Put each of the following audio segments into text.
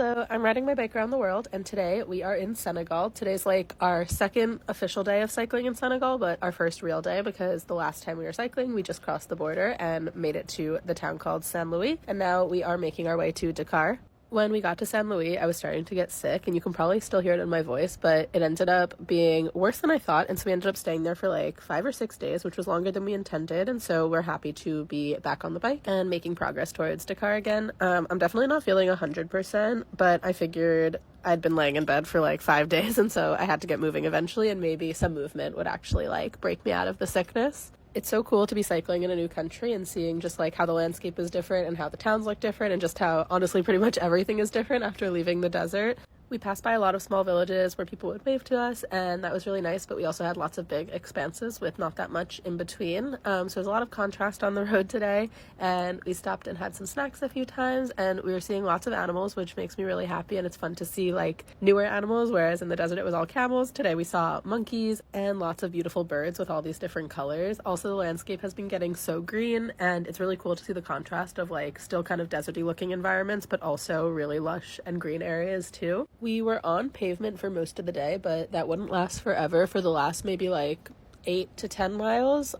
Hello, I'm riding my bike around the world, and today we are in Senegal. Today's like our second official day of cycling in Senegal, but our first real day because the last time we were cycling, we just crossed the border and made it to the town called Saint Louis, and now we are making our way to Dakar. When we got to Saint Louis, I was starting to get sick, and you can probably still hear it in my voice, but it ended up being worse than I thought, and so we ended up staying there for like 5 or 6 days, which was longer than we intended, and so we're happy to be back on the bike and making progress towards Dakar again. I'm definitely not feeling 100%, but I figured I'd been laying in bed for like 5 days, and so I had to get moving eventually, and maybe some movement would actually like break me out of the sickness. It's so cool to be cycling in a new country and seeing just like how the landscape is different and how the towns look different and just how honestly pretty much everything is different after leaving the desert. We passed by a lot of small villages where people would wave to us, and that was really nice, but we also had lots of big expanses with not that much in between. So there's a lot of contrast on the road today, and we stopped and had some snacks a few times, and we were seeing lots of animals, which makes me really happy, and it's fun to see like newer animals, whereas in the desert it was all camels. Today we saw monkeys and lots of beautiful birds with all these different colors. Also, the landscape has been getting so green, and it's really cool to see the contrast of like still kind of deserty looking environments, but also really lush and green areas too. We were on pavement for most of the day, but that wouldn't last forever. For the last maybe like 8 to 10 miles,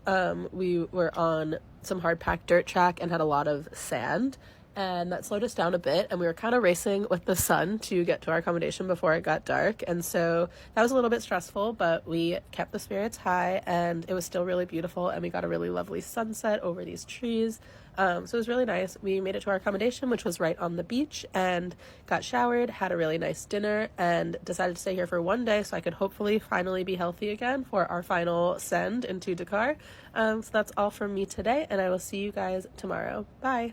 we were on some hard-packed dirt track and had a lot of sand, and that slowed us down a bit, and we were kind of racing with the sun to get to our accommodation before it got dark, and so that was a little bit stressful, but we kept the spirits high, and it was still really beautiful, and we got a really lovely sunset over these trees. So it was really nice. We made it to our accommodation, which was right on the beach, and got showered, had a really nice dinner, and decided to stay here for one day so I could hopefully finally be healthy again for our final send into Dakar. So that's all from me today, and I will see you guys tomorrow. Bye!